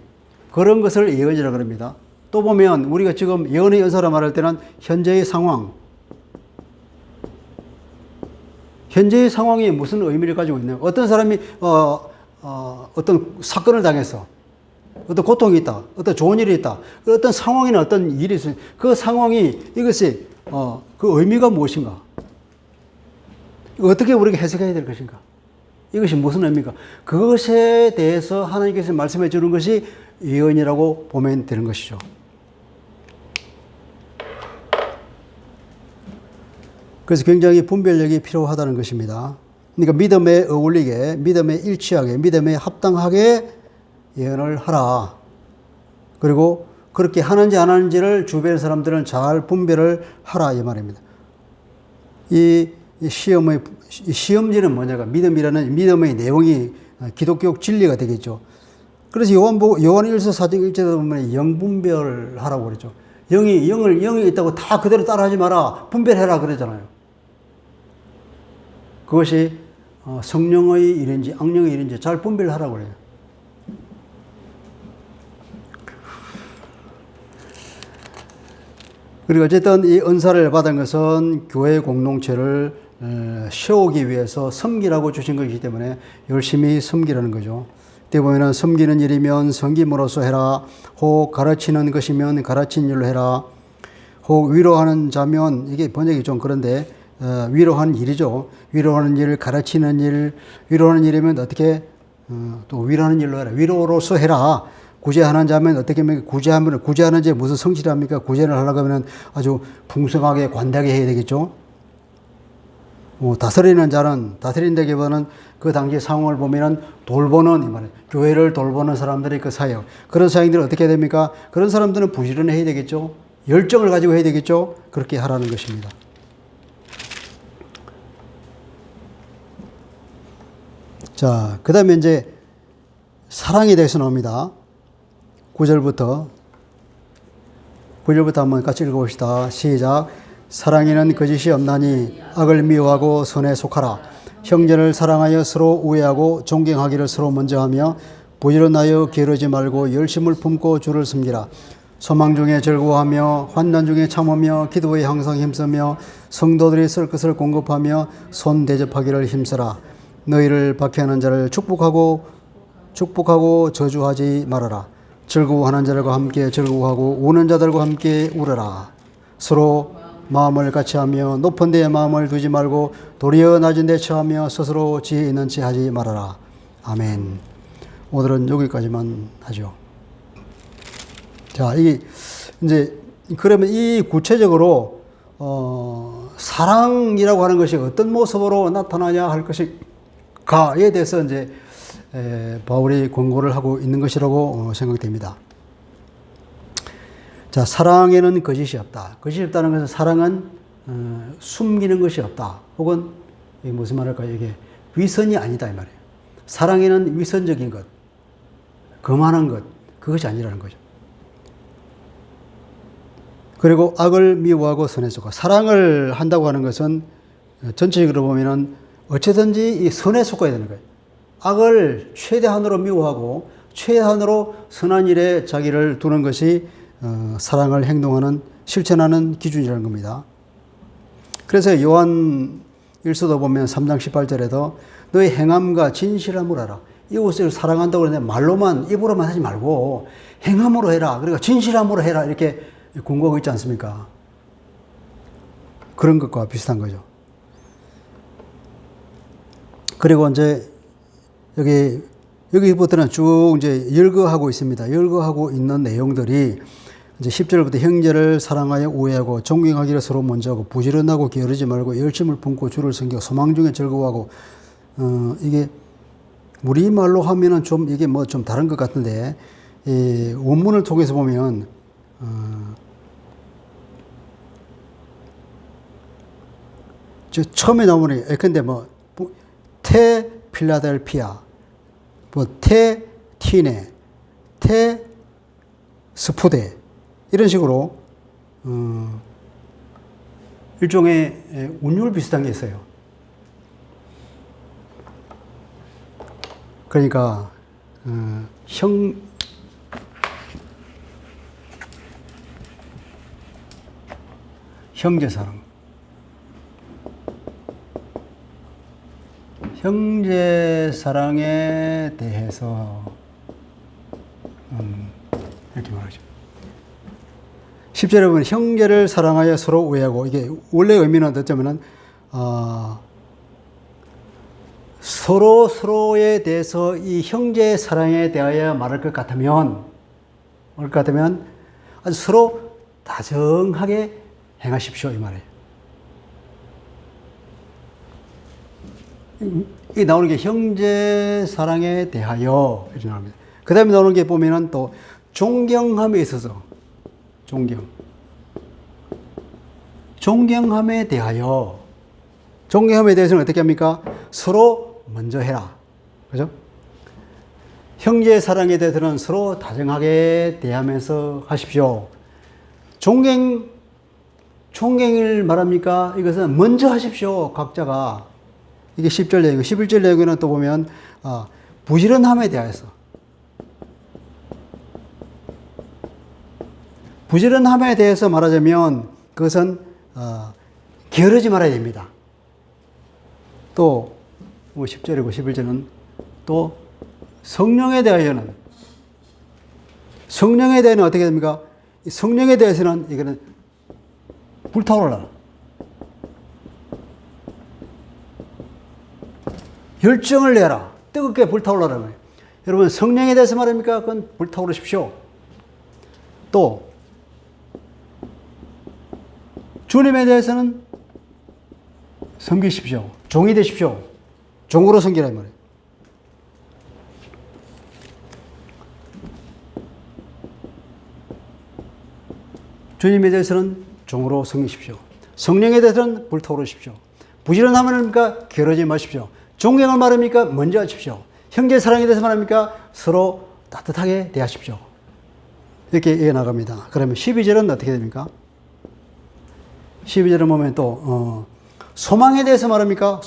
[SPEAKER 1] 그런 것을 예언이라고 합니다. 또 보면 우리가 지금 예언의 연사라 말할 때는 현재의 상황, 현재의 상황이 무슨 의미를 가지고 있나요? 어떤 사람이 어떤 사건을 당해서 어떤 고통이 있다, 어떤 좋은 일이 있다, 어떤 상황이나 어떤 일이 있어요. 그 상황이 이것이 그 의미가 무엇인가? 어떻게 우리가 해석해야 될 것인가? 이것이 무슨 의미인가? 그것에 대해서 하나님께서 말씀해 주는 것이 예언이라고 보면 되는 것이죠. 그래서 굉장히 분별력이 필요하다는 것입니다. 그러니까 믿음에 어울리게, 믿음에 일치하게, 믿음에 합당하게 예언을 하라. 그리고 그렇게 하는지 안 하는지를 주변 사람들은 잘 분별을 하라 이 말입니다. 이 시험지는 뭐냐가 믿음이라는 믿음의 내용이 기독교 진리가 되겠죠. 그래서 요한 1서 4장 1절에 보면 영분별하라고 그랬죠. 영이 있다고 다 그대로 따라하지 마라. 분별해라 그러잖아요. 그것이 성령의 일인지 악령의 일인지 잘 분별하라고 그래요. 그리고 어쨌든 이 은사를 받은 것은 교회 공동체를 세우기 위해서 섬기라고 주신 것이기 때문에 열심히 섬기라는 거죠. 그때 보면은 섬기는 일이면 섬김으로써 해라. 혹 가르치는 것이면 가르친 일로 해라. 혹 위로하는 자면, 이게 번역이 좀 그런데 위로하는 일이죠. 위로하는 일, 가르치는 일, 위로하는 일이면 어떻게 또 위로하는 일로 해라. 위로로서 해라. 구제하는 자면 어떻게 하면 구제하는 자 무슨 성실합니까? 구제를 하려고 하면 아주 풍성하게 관대하게 해야 되겠죠. 다스리는 자는 다스린다기보다는 그 당시 상황을 보면은 돌보는 이 말이에요. 교회를 돌보는 사람들의 그 사역. 그런 사역들은 어떻게 해야 됩니까? 그런 사람들은 부지런히 해야 되겠죠. 열정을 가지고 해야 되겠죠. 그렇게 하라는 것입니다. 자, 그 다음에 이제 사랑에 대해서 나옵니다. 9절부터 한번 같이 읽어봅시다. 시작. 사랑에는 거짓이 없나니 악을 미워하고 선에 속하라. 형제를 사랑하여 서로 우애하고 존경하기를 서로 먼저 하며 부지런하여 게으르지 말고 열심을 품고 주를 섬기라. 소망 중에 즐거워하며 환난 중에 참으며 기도에 항상 힘쓰며 성도들이 쓸 것을 공급하며 손 대접하기를 힘쓰라. 너희를 박해하는 자를 축복하고 저주하지 말아라. 즐거워하는 자들과 함께 즐거워하고 우는 자들과 함께 울어라. 서로 마음을 같이 하며 높은 데에 마음을 두지 말고 도리어 낮은 데 처하며 스스로 지혜 있는 체 하지 말아라. 아멘. 오늘은 여기까지만 하죠. 자, 그러면 이 구체적으로 사랑이라고 하는 것이 어떤 모습으로 나타나냐 할 것인가에 대해서 이제 바울이 권고를 하고 있는 것이라고 생각됩니다. 자, 사랑에는 거짓이 없다. 거짓이 없다는 것은 사랑은 숨기는 것이 없다. 혹은 이게 무슨 말일까요? 이게 위선이 아니다 이 말이에요. 사랑에는 위선적인 것, 거만한 것, 그것이 아니라는 거죠. 그리고 악을 미워하고 선에 속하. 사랑을 한다고 하는 것은 전체적으로 보면은 어찌든지 이 선에 속아야 되는 거예요. 악을 최대한으로 미워하고 최대한으로 선한 일에 자기를 두는 것이 사랑을 행동하는 실천하는 기준이라는 겁니다. 그래서 요한 1서도 보면 3장 18절에도 너의 행함과 진실함을 알아. 이웃을 사랑한다고 그러는데 말로만 입으로만 하지 말고 행함으로 해라. 그러니까 진실함으로 해라. 이렇게 권고하고 있지 않습니까? 그런 것과 비슷한 거죠. 그리고 이제 여기부터는 쭉 이제 열거하고 있습니다. 열거하고 있는 내용들이 이제 10절부터 형제를 사랑하여 우애하고 존경하기를 서로 먼저 하고 부지런하고 게으르지 말고 열심을 품고 주를 섬기고 소망 중에 즐거워하고 이게 우리말로 하면은 좀 이게 뭐 좀 다른 것 같은데 이 원문을 통해서 보면 저 처음에 나오는 근데 뭐 테 필라델피아 뭐 테 티네 테 스푸데 이런 식으로 일종의 운율 비슷한 게 있어요. 그러니까 형제사랑. 형제사랑에 대해서 이렇게 말하죠. 10절에 보면 형제를 사랑하여 서로 우애하고, 이게 원래 의미는 어쩌면은 서로에 대해서 이 형제의 사랑에 대하여 말할 것 같으면 아주 서로 다정하게 행하십시오, 이 말이에요. 이 나오는 게 형제 사랑에 대하여 이렇게 나옵니다. 그 다음에 나오는 게 보면은 또 존경함에 있어서 존경함에 대해서는 어떻게 합니까? 서로 먼저 해라. 그죠? 형제 사랑에 대해서는 서로 다정하게 대하면서 하십시오. 존경을 말합니까? 이것은 먼저 하십시오. 각자가. 이게 10절 내용, 11절 내용에는 또 보면 부지런함에 대해서 말하자면 그것은 게으르지 말아야 됩니다. 또 10절이고 11절은 또 성령에 대하여는 어떻게 됩니까? 성령에 대해서는 이거는 불타오르라. 열정을 내라. 뜨겁게 불타오르라. 여러분, 성령에 대해서 말합니까? 그건 불타오르십시오. 또 주님에 대해서는 섬기십시오. 종이 되십시오. 종으로 섬기란 말이에요. 주님에 대해서는 종으로 섬기십시오. 성령에 대해서는 불타오르십시오. 부지런함을 합니까? 게으르지 마십시오. 존경을 말합니까? 먼저 하십시오. 형제 사랑에 대해서 말합니까? 서로 따뜻하게 대하십시오. 이렇게 이어나갑니다. 그러면 12절은 어떻게 됩니까? 12절은 보면 또 소망에 대해서 말합니까?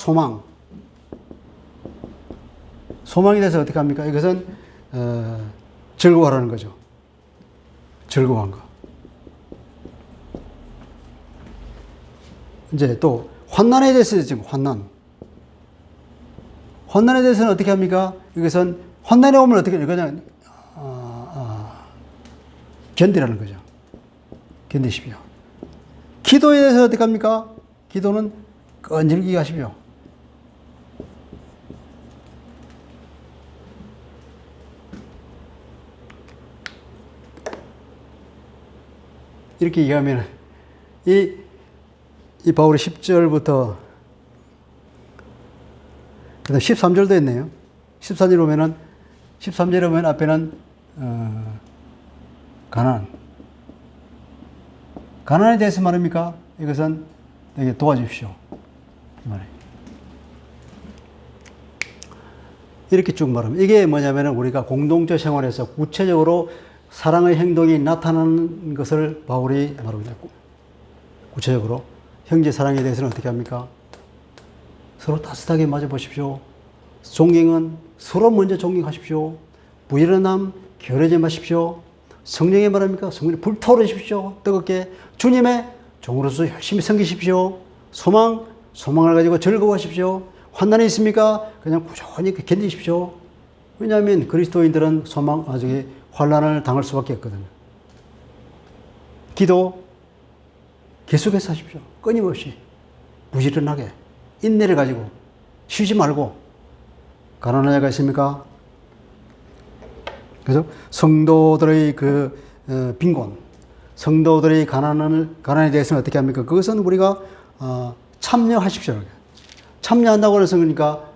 [SPEAKER 1] 소망에 대해서 어떻게 합니까? 이것은 즐거워하라는 거죠. 즐거워한 거. 이제 또 환난에 대해서 지금 환난에 대해서는 어떻게 합니까? 이것은 환난에 오면 어떻게 해요? 그냥 견디라는 거죠. 견디십시오. 기도에 대해서 어떻게 합니까? 기도는 끈질기게 하십시오. 이렇게 얘기하면 이 바울이 10절부터 그다음 13절도 했네요. 13절 보면은 13절에 보면 앞에는 가난에 대해서 말합니까? 이것은 내게 도와주십시오. 이 말이에요. 이렇게 쭉 말합니다. 이게 뭐냐면은 우리가 공동체 생활에서 구체적으로 사랑의 행동이 나타나는 것을 바울이 말하고 있고, 구체적으로 형제 사랑에 대해서는 어떻게 합니까? 서로 따뜻하게 맞아보십시오. 존경은 서로 먼저 존경하십시오. 부지런함 게으르지 마십시오. 성령에 말합니까? 성령에 불타오르십시오. 뜨겁게 주님의 종으로서 열심히 섬기십시오. 소망을 가지고 즐거워하십시오. 환난이 있습니까? 그냥 꾸준히 견디십시오. 왜냐하면 그리스도인들은 환난을 당할 수밖에 없거든요. 기도 계속해서 하십시오. 끊임없이 부지런하게 인내를 가지고 쉬지 말고. 가난한 자가 있습니까? 그래서 성도들의 빈곤, 성도들의 가난에 대해서는 어떻게 합니까? 그것은 우리가 참여하십시오. 참여한다고 해서 그러니까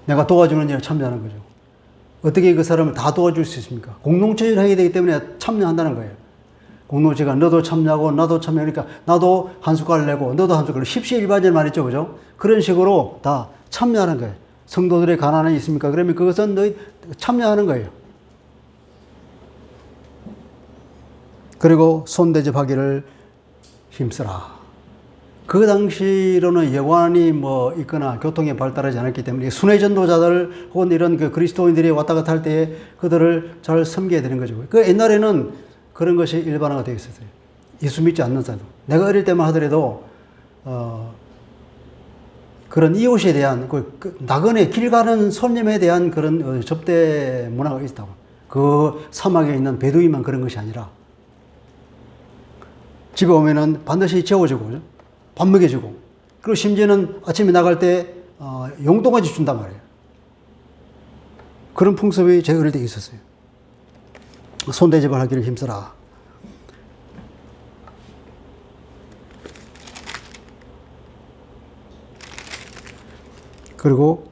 [SPEAKER 1] 내가 도와주는 일에 참여하는 거죠. 어떻게 그 사람을 다 도와줄 수 있습니까? 공동체를 하게 되기 때문에 참여한다는 거예요. 공동체가 너도 참여하고 나도 참여하니까 나도 한 숟갈 내고 너도 한 숟갈, 십시일반절 말했죠, 그죠? 그런 식으로 다 참여하는 거예요. 성도들의 가난이 있습니까? 그러면 그것은 너희 참여하는 거예요. 그리고 손대접하기를 힘쓰라. 그 당시로는 여관이 뭐 있거나 교통이 발달하지 않았기 때문에 순회 전도자들 혹은 이런 그 그리스도인들이 왔다 갔다 할 때에 그들을 잘 섬겨야 되는 거죠. 그 옛날에는 그런 것이 일반화가 되어 있었어요. 예수 믿지 않는 사람. 내가 어릴 때만 하더라도 그런 이웃에 대한 그 나그네 길 가는 손님에 대한 그런 접대 문화가 있다고. 그 사막에 있는 베두인만 그런 것이 아니라 집에 오면은 반드시 재워주고, 그죠? 밥 먹여주고, 그리고 심지어는 아침에 나갈 때 용돈까지 준단 말이에요. 그런 풍습이 제 어릴 때 있었어요. 손대접을 하기를 힘써라. 그리고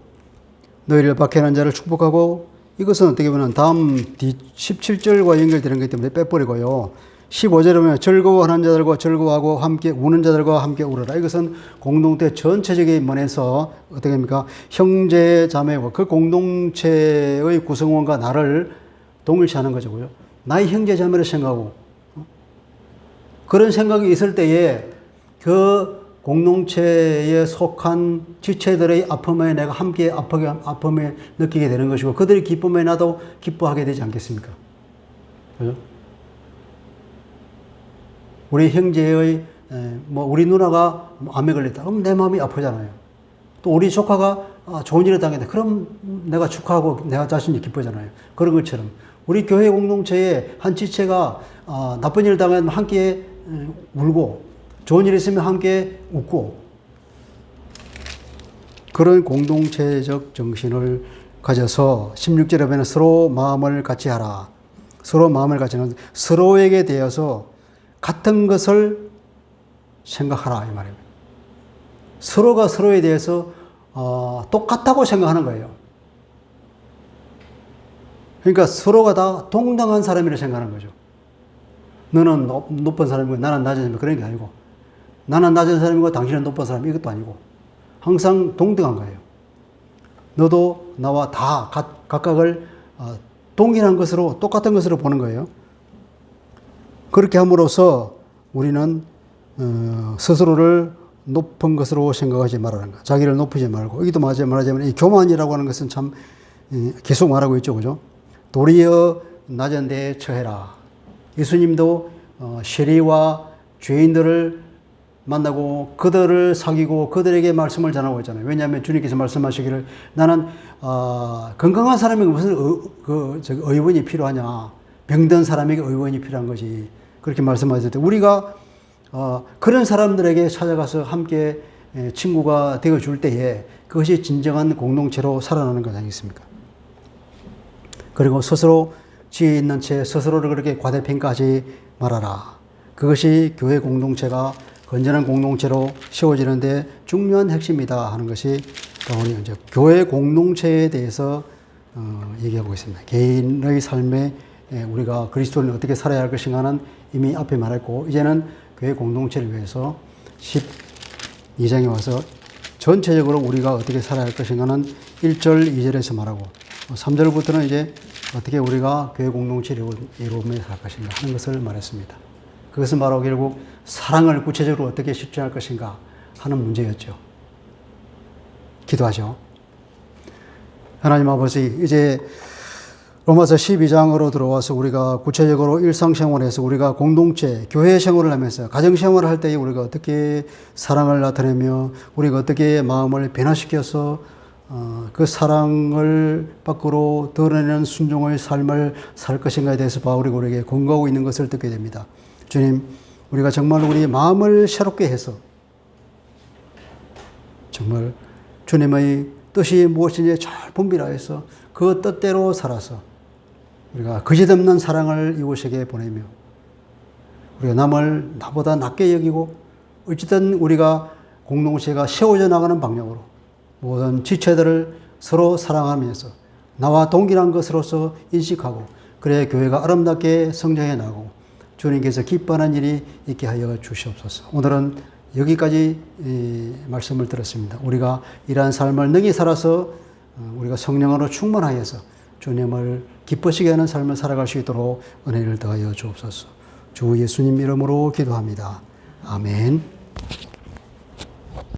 [SPEAKER 1] 너희를 박해하는 자를 축복하고, 이것은 어떻게 보면 다음 17절과 연결되는 것이기 때문에 빼버리고요. 15절에 보면 즐거워하는 자들과 즐거워하고 함께 우는 자들과 함께 울어라. 이것은 공동체 전체적인 면에서 어떻게 합니까? 형제 자매와 그 공동체의 구성원과 나를 동일시하는 거죠. 나의 형제 자매를 생각하고 그런 생각이 있을 때에 그 공동체에 속한 지체들의 아픔에 내가 함께 아픔을 느끼게 되는 것이고 그들의 기쁨에 나도 기뻐하게 되지 않겠습니까? 그죠? 우리 형제의 우리 누나가 암에 걸렸다. 그럼 내 마음이 아프잖아요. 또 우리 조카가 좋은 일을 당했다. 그럼 내가 축하하고 내가 자신이 기쁘잖아요. 그런 것처럼 우리 교회 공동체에 한 지체가 나쁜 일을 당하면 함께 울고 좋은 일이 있으면 함께 웃고 그런 공동체적 정신을 가져서 16절에 보면 서로 마음을 같이 하라. 서로 마음을 같이 하는 서로에게 대해서 같은 것을 생각하라 이 말입니다. 서로가 서로에 대해서 똑같다고 생각하는 거예요. 그러니까 서로가 다 동등한 사람이라 생각하는 거죠. 너는 높은 사람이고 나는 낮은 사람이고 그런 게 아니고 나는 낮은 사람이고 당신은 높은 사람 이것도 아니고 항상 동등한 거예요. 너도 나와 다 각각을 동일한 것으로 똑같은 것으로 보는 거예요. 그렇게 함으로써 우리는 스스로를 높은 것으로 생각하지 말라는 거. 자기를 높이지 말고 여기도 말하자면 이 교만이라고 하는 것은 참 계속 말하고 있죠. 그죠? 도리어 낮은 데에 처해라. 예수님도 세리와 죄인들을 만나고 그들을 사귀고 그들에게 말씀을 전하고 있잖아요. 왜냐하면 주님께서 말씀하시기를 나는 건강한 사람에게 무슨 의원이 필요하냐. 병든 사람에게 의원이 필요한 거지. 그렇게 말씀하셨을 때 우리가 그런 사람들에게 찾아가서 함께 친구가 되어줄 때에 그것이 진정한 공동체로 살아나는 것 아니겠습니까? 그리고 스스로 지혜 있는 채 스스로를 그렇게 과대평가하지 말아라. 그것이 교회 공동체가 건전한 공동체로 세워지는데 중요한 핵심이다 하는 것이 우리 이제 교회 공동체에 대해서 얘기하고 있습니다. 개인의 삶에 우리가 그리스도인은 어떻게 살아야 할 것인가는 이미 앞에 말했고 이제는 교회 공동체를 위해서 12장에 와서 전체적으로 우리가 어떻게 살아야 할 것인가는 1절, 2절에서 말하고 3절부터는 이제 어떻게 우리가 교회 공동체를 이루며 살 것인가 하는 것을 말했습니다. 그것은 바로 결국 사랑을 구체적으로 어떻게 실천할 것인가 하는 문제였죠. 기도하죠. 하나님 아버지, 이제 로마서 12장으로 들어와서 우리가 구체적으로 일상생활에서 우리가 공동체, 교회 생활을 하면서 가정생활을 할 때에 우리가 어떻게 사랑을 나타내며 우리가 어떻게 마음을 변화시켜서 그 사랑을 밖으로 드러내는 순종의 삶을 살 것인가에 대해서 바울이 우리에게 권고하고 있는 것을 듣게 됩니다. 주님, 우리가 정말 우리 마음을 새롭게 해서 정말 주님의 뜻이 무엇인지 잘 분별하여서 그 뜻대로 살아서 우리가 거짓없는 사랑을 이웃에게 보내며 우리가 남을 나보다 낮게 여기고 어쨌든 우리가 공동체가 세워져 나가는 방향으로 모든 지체들을 서로 사랑하면서 나와 동일한 것으로서 인식하고 그래야 교회가 아름답게 성장해 나가고 주님께서 기뻐하는 일이 있게 하여 주시옵소서. 오늘은 여기까지 말씀을 들었습니다. 우리가 이러한 삶을 능히 살아서 우리가 성령으로 충만하여서 주님을 기쁘시게 하는 삶을 살아갈 수 있도록 은혜를 더하여 주옵소서. 주 예수님 이름으로 기도합니다. 아멘.